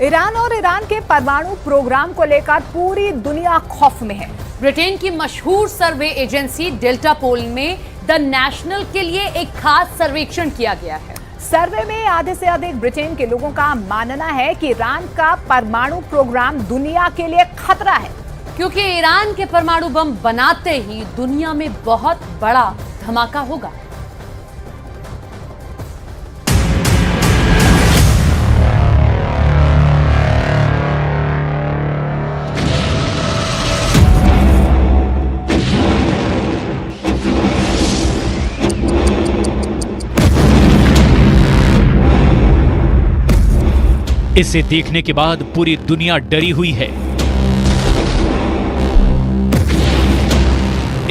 Iran और Iran के परमाणु प्रोग्राम को लेकर पूरी दुनिया खौफ में है। ब्रिटेन की मशहूर सर्वे एजेंसी डेल्टा पोल में द नेशनल के लिए एक खास सर्वेक्षण किया गया है। सर्वे में आधे से अधिक ब्रिटेन के लोगों का मानना है कि ईरान का परमाणु प्रोग्राम दुनिया के लिए खतरा है, क्योंकि ईरान के परमाणु बम बनाते ही दुनिया में बहुत बड़ा धमाका होगा। इसे देखने के बाद पूरी दुनिया डरी हुई है।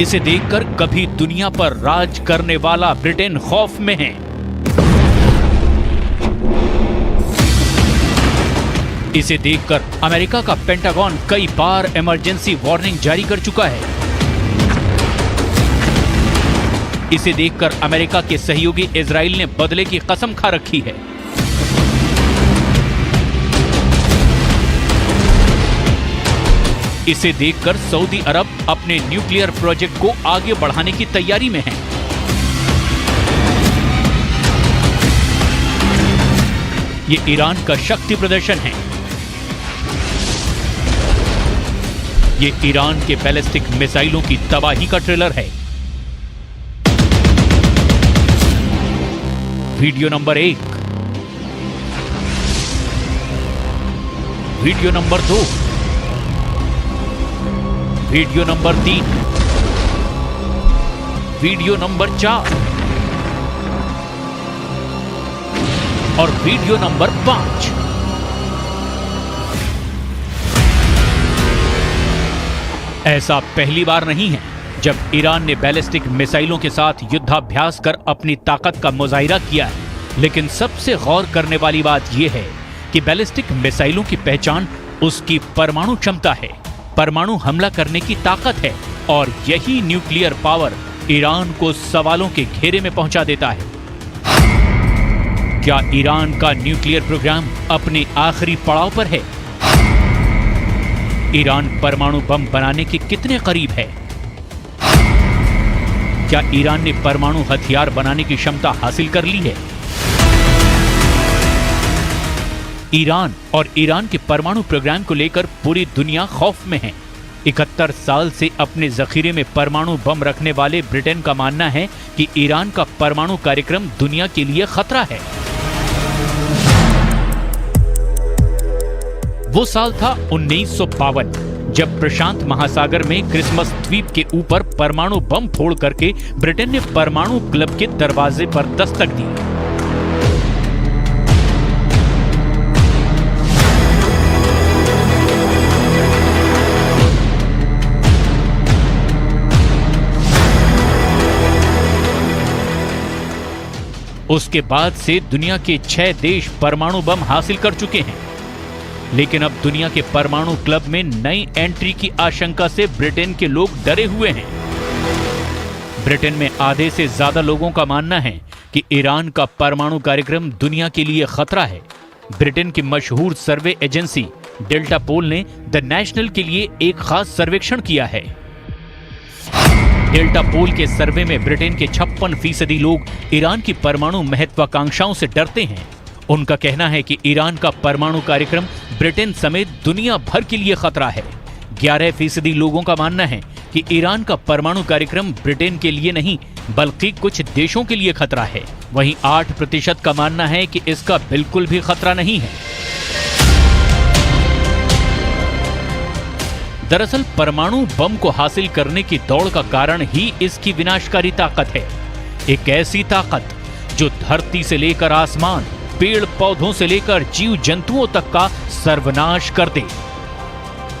इसे देखकर कभी दुनिया पर राज करने वाला ब्रिटेन खौफ में है। इसे देखकर अमेरिका का पेंटागन कई बार इमरजेंसी वार्निंग जारी कर चुका है। इसे देखकर अमेरिका के सहयोगी इजराइल ने बदले की कसम खा रखी है। इसे देखकर सऊदी अरब अपने न्यूक्लियर प्रोजेक्ट को आगे बढ़ाने की तैयारी में है। ये ईरान का शक्ति प्रदर्शन है। ये ईरान के बैलिस्टिक मिसाइलों की तबाही का ट्रेलर है। Video number 1, video number 2, video number 3, video number 4 और वीडियो नंबर 5। ऐसा पहली बार नहीं है जब ईरान ने बैलिस्टिक मिसाइलों के साथ युद्धाभ्यास कर अपनी ताकत का मुजाहिरा किया है। लेकिन सबसे गौर करने वाली बात यह है कि बैलिस्टिक मिसाइलों की पहचान उसकी परमाणु क्षमता है, परमाणु हमला करने की ताकत है, और यही न्यूक्लियर पावर ईरान को सवालों के घेरे में पहुंचा देता है। क्या ईरान का न्यूक्लियर प्रोग्राम अपने आखिरी पड़ाव पर है? ईरान परमाणु बम बनाने के कितने करीब है? क्या ईरान ने परमाणु हथियार बनाने की क्षमता हासिल कर ली है? ईरान और ईरान के परमाणु प्रोग्राम को लेकर पूरी दुनिया खौफ में है। 71 साल से अपने जखीरे में परमाणु बम रखने वाले ब्रिटेन का मानना है कि ईरान का परमाणु कार्यक्रम दुनिया के लिए खतरा है। वो साल था 1952, जब प्रशांत महासागर में क्रिसमस द्वीप के ऊपर परमाणु बम फोड़ करके ब्रिटेन ने परमाणु क्लब के दरवाजे पर दस्तक दी। उसके बाद से दुनिया के 6 देश परमाणु बम हासिल कर चुके हैं। लेकिन अब दुनिया के परमाणु क्लब में नई एंट्री की आशंका से ब्रिटेन के लोग डरे हुए हैं। ब्रिटेन में आधे से ज्यादा लोगों का मानना है कि ईरान का परमाणु कार्यक्रम दुनिया के लिए खतरा है। ब्रिटेन की मशहूर सर्वे एजेंसी डेल्टा पोल ने द नेशनल के लिए एक खास सर्वेक्षण किया है। डेल्टा पोल के सर्वे में ब्रिटेन के 56% लोग ईरान की परमाणु महत्वाकांक्षाओं से डरते हैं। उनका कहना है कि ईरान का परमाणु कार्यक्रम ब्रिटेन समेत दुनिया भर के लिए खतरा है। 11% लोगों का मानना है कि ईरान का परमाणु कार्यक्रम ब्रिटेन के लिए नहीं बल्कि कुछ देशों के लिए खतरा है। वहीं 8% का मानना है कि इसका बिल्कुल भी खतरा नहीं है। दरअसल परमाणु बम को हासिल करने की दौड़ का कारण ही इसकी विनाशकारी ताकत है। एक ऐसी ताकत जो धरती से लेकर आसमान, पेड़ पौधों से लेकर जीव जंतुओं तक का सर्वनाश कर दे।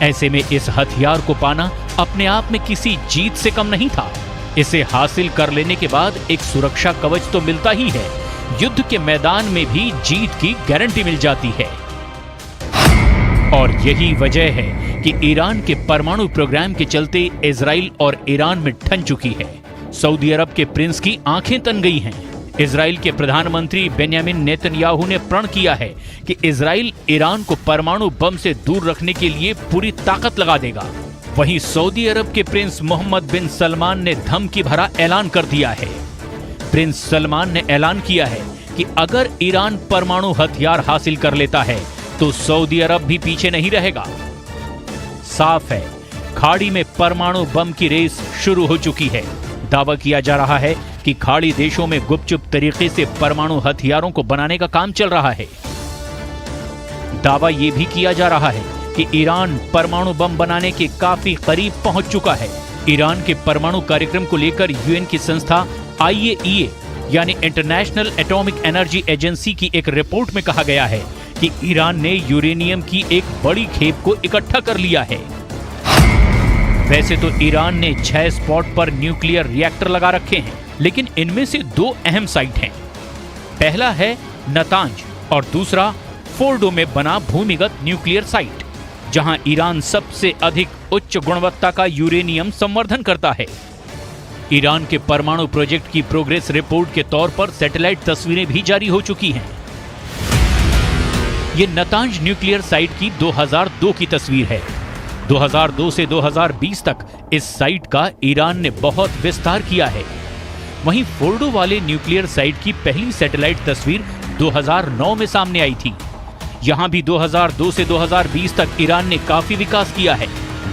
ऐसे में इस हथियार को पाना अपने आप में किसी जीत से कम नहीं था। इसे हासिल कर लेने के बाद एक सुरक्षा कवच तो मिलता ही है, युद्ध के मैदान में भी जीत की गारंटी मिल जाती है। और यही वजह है कि ईरान के परमाणु प्रोग्राम के चलते इजराइल और ईरान में ठन चुकी है। सऊदी अरब के प्रिंस की आंखें तन गई हैं। इजराइल के प्रधानमंत्री बेन्यामिन नेतन्याहू ने प्रण किया है कि इजराइल ईरान को परमाणु बम से दूर रखने के लिए पूरी ताकत लगा देगा। वहीं सऊदी अरब के प्रिंस मोहम्मद बिन सलमान ने धमकी भरा ऐलान कर दिया है। प्रिंस सलमान ने ऐलान किया है कि अगर ईरान परमाणु हथियार हासिल कर लेता है तो सऊदी अरब भी पीछे नहीं रहेगा। साफ है, खाड़ी में परमाणु बम की रेस शुरू हो चुकी है। दावा किया जा रहा है कि खाड़ी देशों में गुपचुप तरीके से परमाणु हथियारों को बनाने का काम चल रहा है। दावा यह भी किया जा रहा है कि ईरान परमाणु बम बनाने के काफी करीब पहुंच चुका है। ईरान के परमाणु कार्यक्रम को लेकर यूएन की संस्था IAEA यानी इंटरनेशनल एटॉमिक एनर्जी एजेंसी की एक रिपोर्ट में कहा गया है कि ईरान ने यूरेनियम की एक बड़ी खेप को इकट्ठा कर लिया है। वैसे तो ईरान ने 6 स्पॉट पर न्यूक्लियर रिएक्टर लगा रखे हैं, लेकिन इनमें से 2 अहम साइट हैं। पहला है नतांज और दूसरा फोर्डो में बना भूमिगत न्यूक्लियर साइट, जहां ईरान सबसे अधिक उच्च गुणवत्ता का यूरेनियम संवर्धन करता है। ईरान के परमाणु प्रोजेक्ट की प्रोग्रेस रिपोर्ट के तौर पर सैटेलाइट तस्वीरें भी जारी हो चुकी हैं। ये नतांज न्यूक्लियर साइट की 2002 की तस्वीर है। 2002 से 2020 तक इस साइट का ईरान ने बहुत विस्तार किया है। वहीं फोर्डो वाले न्यूक्लियर साइट की पहली सैटेलाइट तस्वीर 2009 में सामने आई थी। यहां भी 2002 से 2020 तक ईरान ने काफी विकास किया है।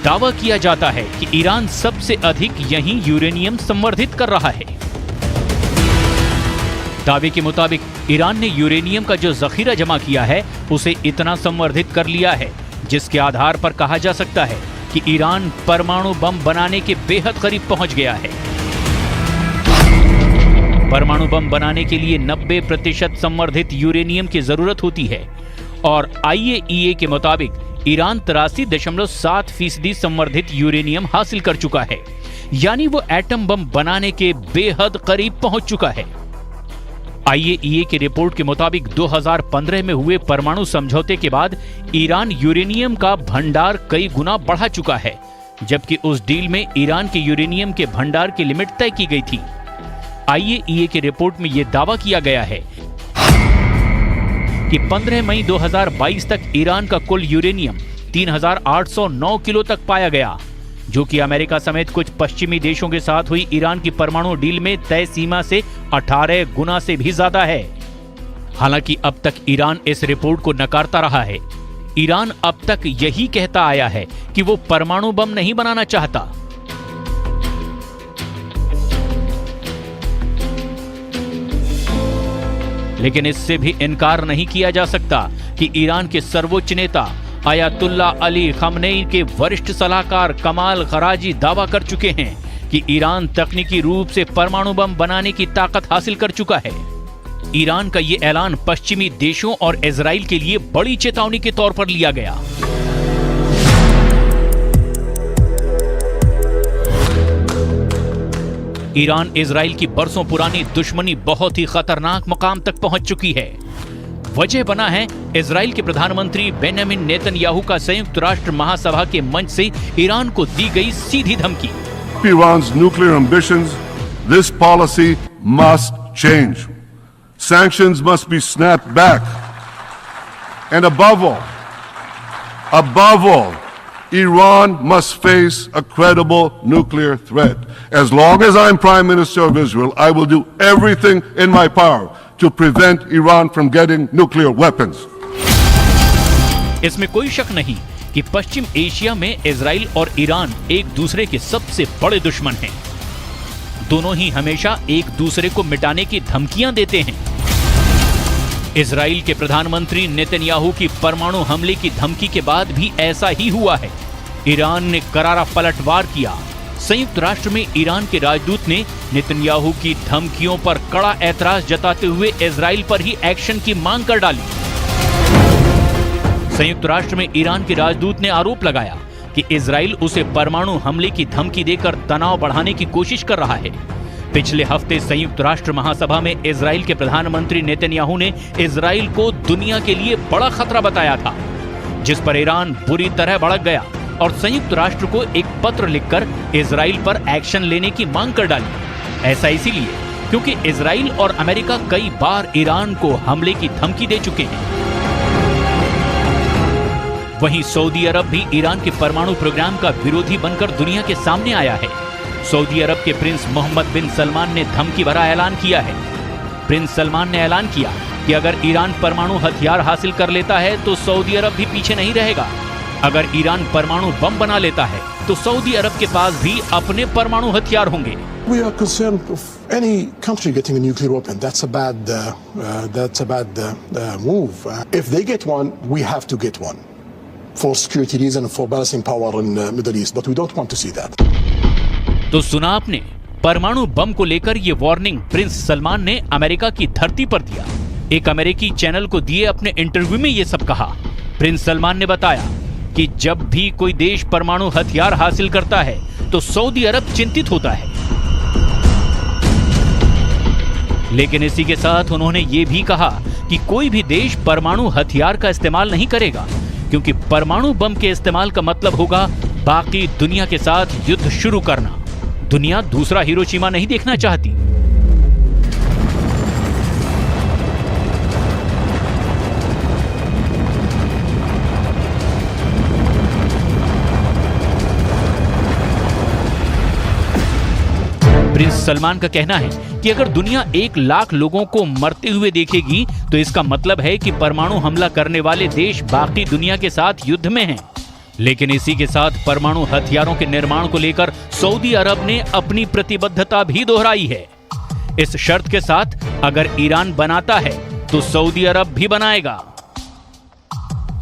दावा किया जाता है कि ईरान सबसे अधिक यहीं यूरेनियम संवर्धित कर रहा है। दावे के मुताबिक ईरान ने यूरेनियम का जो जखीरा जमा किया है उसे इतना संवर्धित कर लिया है जिसके आधार पर कहा जा सकता है कि ईरान परमाणु बम बनाने के बेहद करीब पहुंच गया है। परमाणु बम बनाने के लिए 90% संवर्धित यूरेनियम की जरूरत होती है और IAEA के मुताबिक ईरान 83.7% संवर्धित यूरेनियम हासिल कर चुका है, यानी वो एटम बम बनाने के बेहद करीब पहुंच चुका है। IAEA की रिपोर्ट के मुताबिक 2015 में हुए परमाणु समझौते के बाद ईरान यूरेनियम का भंडार कई गुना बढ़ा चुका है, जबकि उस डील में ईरान के यूरेनियम के भंडार की लिमिट तय की गई थी। IAEA की रिपोर्ट में यह दावा किया गया है कि 15 मई 2022 तक ईरान का कुल यूरेनियम 3809 किलो तक पाया गया, जो कि अमेरिका समेत कुछ पश्चिमी देशों के साथ हुई ईरान की परमाणु डील में तय सीमा से 18 गुना से भी ज्यादा है। हालांकि अब तक ईरान इस रिपोर्ट को नकारता रहा है। ईरान अब तक यही कहता आया है कि वो परमाणु बम नहीं बनाना चाहता। लेकिन इससे भी इनकार नहीं किया जा सकता कि ईरान के सर्वोच्च नेता आयतुल्ला अली खमनेई के वरिष्ठ सलाहकार कमाल खराजी दावा कर चुके हैं कि ईरान तकनीकी रूप से परमाणु बम बनाने की ताकत हासिल कर चुका है। ईरान का ये ऐलान पश्चिमी देशों और इजराइल के लिए बड़ी चेतावनी के तौर पर लिया गया। ईरान इजराइल की बरसों पुरानी दुश्मनी बहुत ही खतरनाक मुकाम तक पहुंच चुकी है। वजह बना है इजराइल के प्रधानमंत्री बेन्यामिन नेतन्याहू का संयुक्त राष्ट्र महासभा के मंच से ईरान को दी गई सीधी धमकी। Iran's nuclear ambitions, this policy must change. Sanctions must be snapped back. And above all, Iran must face a credible nuclear threat. As long as I'm Prime Minister of Israel, I will do everything in my power to prevent Iran from getting nuclear weapons. इसमें कोई शक नहीं कि पश्चिम Asia में Israel और Iran एक दूसरे के सबसे बड़े दुश्मन हैं। दोनों ही हमेशा एक दूसरे को मिटाने की धमकियां देते हैं। इजराइल के प्रधानमंत्री नेतन्याहू की परमाणु हमले की धमकी के बाद भी ऐसा ही हुआ है। ईरान ने करारा पलटवार किया। संयुक्त राष्ट्र में ईरान के राजदूत ने नेतन्याहू की धमकियों पर कड़ा ऐतराज जताते हुए इजराइल पर ही एक्शन की मांग कर डाली। संयुक्त राष्ट्र में ईरान के राजदूत ने आरोप लगाया कि इजराइल उसे परमाणु हमले की धमकी देकर तनाव बढ़ाने की कोशिश कर रहा है। पिछले हफ्ते संयुक्त राष्ट्र महासभा में इजराइल के प्रधानमंत्री नेतन्याहू ने इजराइल को दुनिया के लिए बड़ा खतरा बताया था, जिस पर ईरान बुरी तरह भड़क गया और संयुक्त राष्ट्र को एक पत्र लिखकर इजराइल पर एक्शन लेने की मांग कर डाली। ऐसा इसीलिए क्योंकि इजराइल और अमेरिका कई बार ईरान को हमले की धमकी दे चुके हैं। वहीं सऊदी अरब भी ईरान के परमाणु प्रोग्राम का विरोधी बनकर दुनिया के सामने आया है। सऊदी अरब के प्रिंस मोहम्मद बिन सलमान ने धमकी भरा ऐलान किया है। प्रिंस सलमान ने ऐलान किया कि अगर ईरान परमाणु हथियार हासिल कर लेता है तो सऊदी अरब भी पीछे नहीं रहेगा। अगर ईरान परमाणु बम बना लेता है तो सऊदी अरब के पास भी अपने परमाणु हथियार होंगे। We are concerned of any country getting a nuclear weapon. That's a bad move. If they get one, we have to get one for security reason, for balancing power in the Middle East. But we don't want to see that. तो सुना आपने, परमाणु बम को लेकर ये warning Prince Salman ने America की धरती पर दिया। एक अमेरिकी चैनल को दिए अपने इंटरव्यू में ये सब कहा। प्रिंस सलमान ने बताया कि जब भी कोई देश परमाणु हथियार हासिल करता है तो सऊदी अरब चिंतित होता है। लेकिन इसी के साथ उन्होंने ये भी कहा कि कोई भी देश परमाणु हथियार का इस्तेमाल नहीं करेगा, क्योंकि परमाणु बम के इस्तेमाल का मतलब होगा बाकी दुनिया के साथ युद्ध शुरू करना। दुनिया दूसरा हिरोशिमा नहीं देखना चाहती। प्रिंस सलमान का कहना है कि अगर दुनिया 1 लाख लोगों को मरते हुए देखेगी तो इसका मतलब है कि परमाणु हमला करने वाले देश बाकी दुनिया के साथ युद्ध में हैं। लेकिन इसी के साथ परमाणु हथियारों के निर्माण को लेकर सऊदी अरब ने अपनी प्रतिबद्धता भी दोहराई है। इस शर्त के साथ अगर ईरान बनाता है तो सऊदी अरब भी बनाएगा।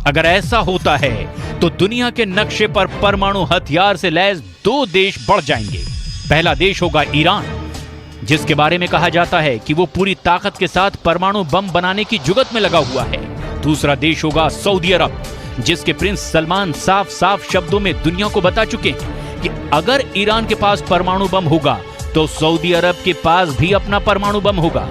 अगर ऐसा होता है तो दुनिया के नक्शे पर परमाणु हथियार से लैस 2 देश बढ़ जाएंगे। पहला देश होगा ईरान, जिसके बारे में कहा जाता है कि वो पूरी ताकत के साथ परमाणु बम बनाने की जुगत में लगा हुआ है। दूसरा देश होगा सऊदी अरब, जिसके प्रिंस सलमान साफ साफ शब्दों में दुनिया को बता चुके हैं कि अगर ईरान के पास परमाणु बम होगा तो सऊदी अरब के पास भी अपना परमाणु बम होगा।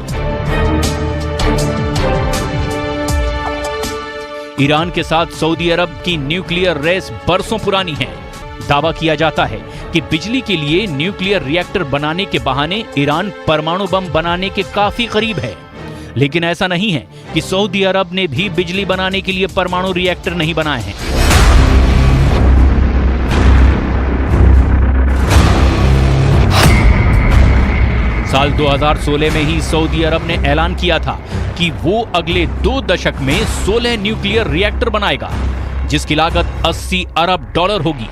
ईरान के साथ सऊदी अरब की न्यूक्लियर रेस बरसों पुरानी है। दावा किया जाता है कि बिजली के लिए न्यूक्लियर रिएक्टर बनाने के बहाने ईरान परमाणु बम बनाने के काफी करीब है। लेकिन ऐसा नहीं है कि सऊदी अरब ने भी बिजली बनाने के लिए परमाणु रिएक्टर नहीं बनाए हैं। साल 2016 में ही सऊदी अरब ने ऐलान किया था कि वो अगले 2 दशक में 16 न्यूक्लियर रिएक्टर बनाएगा, जिसकी लागत $80 अरब होगी।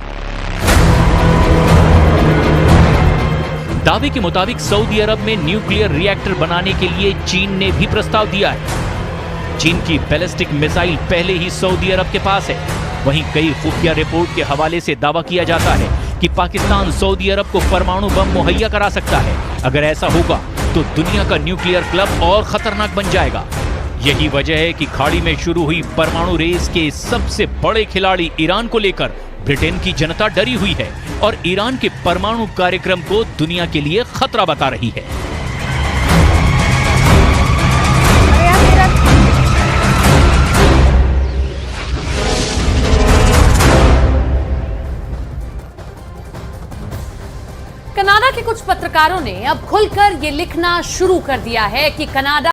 दावे के मुताबिक सऊदी अरब में न्यूक्लियर रिएक्टर बनाने के लिए चीन ने भी प्रस्ताव दिया है। चीन की बैलिस्टिक मिसाइल पहले ही सऊदी अरब के पास है। वहीं कई खुफिया रिपोर्ट के हवाले से दावा किया जाता है कि पाकिस्तान सऊदी अरब को परमाणु बम मुहैया करा सकता है। अगर ऐसा होगा तो दुनिया का न्यूक्लियर क्लब और खतरनाक बन जाएगा। यही वजह है कि खाड़ी में शुरू हुई परमाणु रेस के सबसे बड़े खिलाड़ी ईरान को लेकर ब्रिटेन की जनता डरी हुई है और ईरान के परमाणु कार्यक्रम को दुनिया के लिए खतरा बता रही है। कनाडा के कुछ पत्रकारों ने अब खुलकर ये लिखना शुरू कर दिया है कि कनाडा